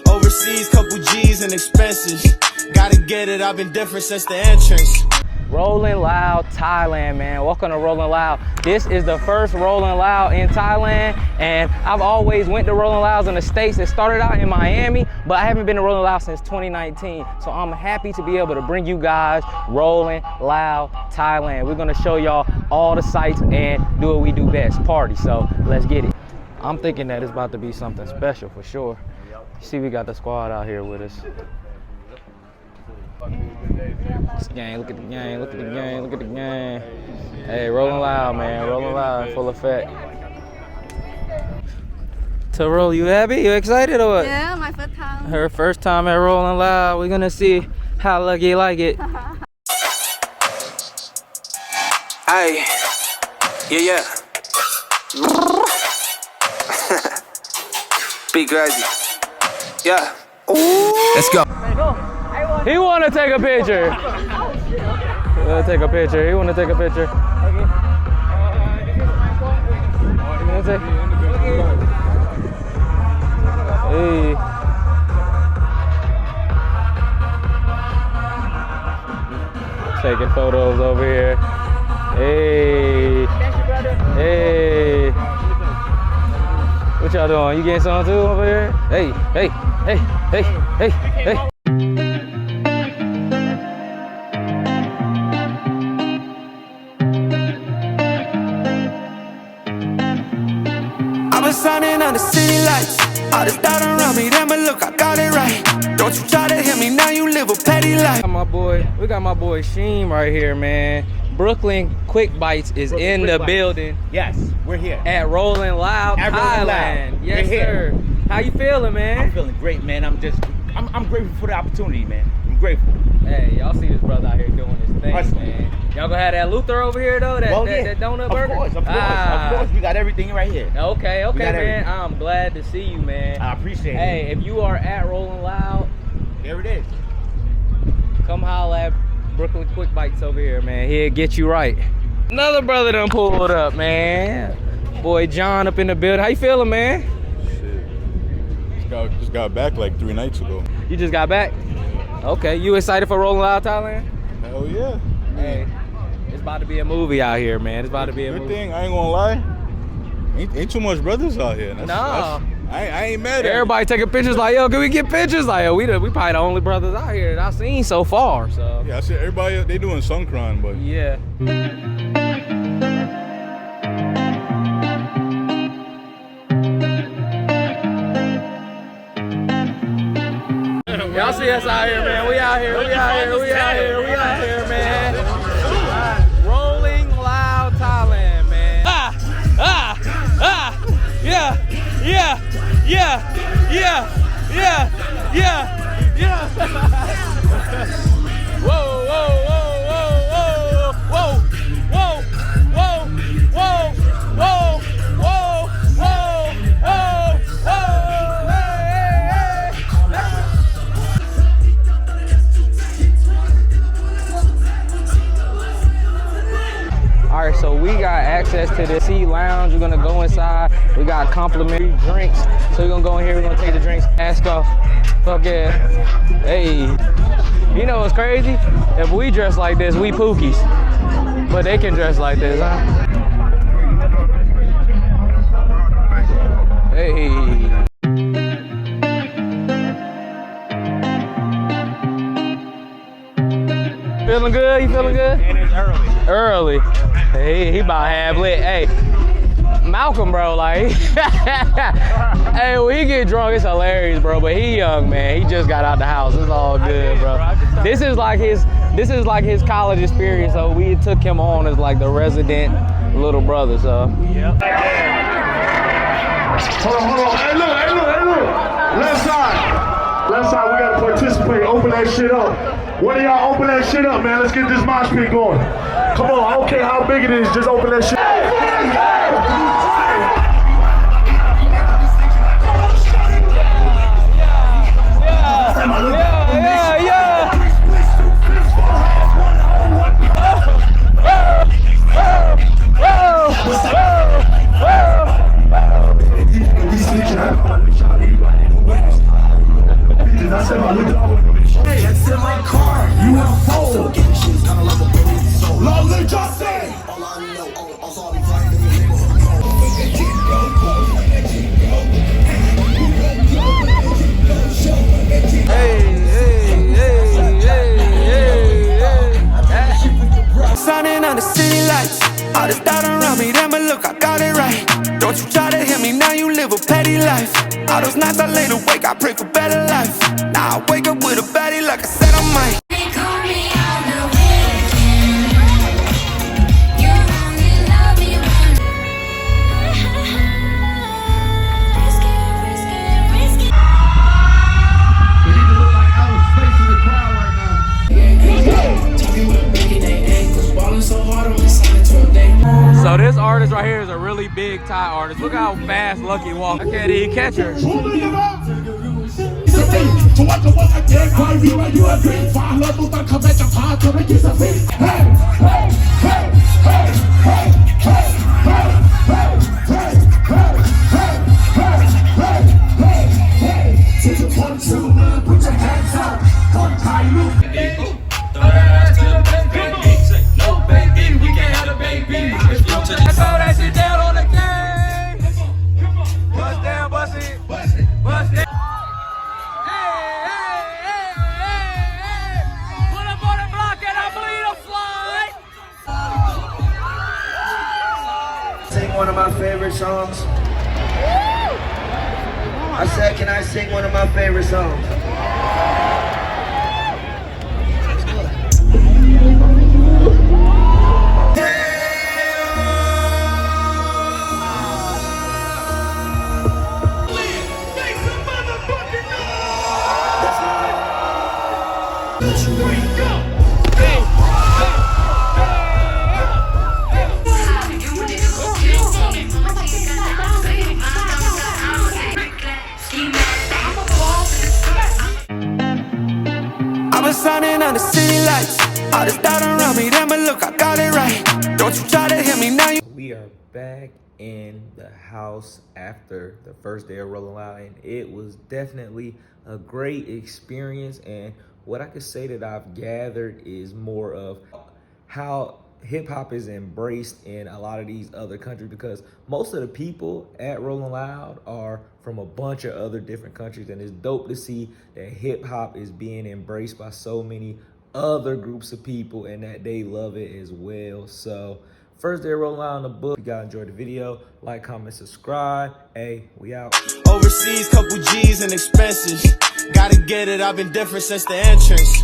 Overseas, couple G's and expenses. Gotta get it, I've been different since the entrance. Rolling Loud, Thailand, man. Welcome to Rolling Loud. This is the first Rolling Loud in Thailand, and I've always went to Rolling Louds in the States. It started out in Miami, but I haven't been to Rolling Loud since 2019. So I'm happy to be able to bring you guys Rolling Loud, Thailand. We're gonna show y'all all the sights and do what we do best, party. So let's get it. I'm thinking that it's about to be something special for sure. See, we got the squad out here with us. This gang, look at the gang, look at the gang, look at the gang. Hey, Rolling Loud, man, Rolling Loud, full effect. Terrell, you happy? You excited or what? Yeah, my first time. Her first time at Rolling Loud. We're gonna see how lucky you like it. Hey, yeah. Be crazy. Yeah. Ooh. Let's go. He wanna take a picture. He wanna take a picture. He wanna take a picture. Hey. Taking photos over here. Hey. Hey. What y'all doing? You getting some too over here? Hey, hey, hey, hey, hey, hey. Shining on the city lights. All this doubt around me, damn it, look, I got it right. Don't you try to hit me, now you live a petty life. We got my boy Sheem right here, man. Brooklyn Quick Bites is in the building. Yes, we're here. At Rolling Loud, Thailand. Yes, sir. How you feeling, man? I'm feeling great, man. I'm grateful for the opportunity, man. I'm grateful. Hey, y'all see this brother out here doing his thing, man. Y'all gonna have that Luther over here though, that donut burger? Of course, we got everything right here. Okay, man. Everything. I'm glad to see you, man. I appreciate it. Hey, if you are at Rolling Loud, there it is. Come holla at Brooklyn Quick Bites over here, man. He'll get you right. Another brother done pulled up, man. Boy John up in the building. How you feeling, man? Shit. Just got back like 3 nights ago. You just got back? Okay, you excited for Rolling Loud Thailand? Hell yeah. Hey, it's about to be a movie out here, man. It's about to be a movie. Good thing, I ain't gonna lie. Ain't too much brothers out here. I ain't mad at it. Everybody taking pictures like, yo, can we get pictures? Like, yo, we probably the only brothers out here that I've seen so far, so. Yeah, I see everybody, they doing Sunkron, but. Yeah. Y'all see us out here, man. We out here, man. Rolling Loud Thailand, man. Yeah. Whoa. All right, so we got access to the Sea Lounge. We're gonna go inside. We got complimentary drinks. So we're gonna go in here, we're gonna take the drinks, ask off. Fuck yeah. Hey. You know what's crazy? If we dress like this, we pookies. But they can dress like this, huh? Hey. Feeling good? You feeling good? And it's Early. Hey, he about half lit. Hey, Malcolm, bro, like, hey, when he get drunk, it's hilarious, bro. But he young, man. He just got out the house. It's all good, bro. This is like his college experience. So we took him on as like the resident little brother. So. Yep. Hold on. Hey, look. Left side, we gotta participate. Open that shit up. One of y'all open that shit up, man. Let's get this mosh pit going. Come on, I don't care how big it is, just open that shit. Those nights I laid awake, I pray for better life. Now I wake up with a baddie like I said I might. They call me on the weekend. You only love me when risky. We need to look like out of space in the crowd right now. Talking with breaking their ankles, balling so hard I'm inside to a day. So this artist right here is a really big Thai artist. Look how fast Lucky walks. I can't even catch her. Sing one of my favorite songs. I said, can I sing one of my favorite songs? I've been signing under city lights. All this doubt around me, then but look, I got it right. Don't you try to hit me now. We are back in the house after the first day of Rolling Loud, and it was definitely a great experience. And what I could say that I've gathered is more of how hip-hop is embraced in a lot of these other countries, because most of the people at Rolling Loud are from a bunch of other different countries, and it's dope to see that hip-hop is being embraced by so many other groups of people and that they love it as well. So first day of Rolling Loud in the book. If you guys enjoyed the video, like, comment, subscribe. Hey, we out. Overseas, couple G's and expenses. Gotta get it, I've been different since the entrance.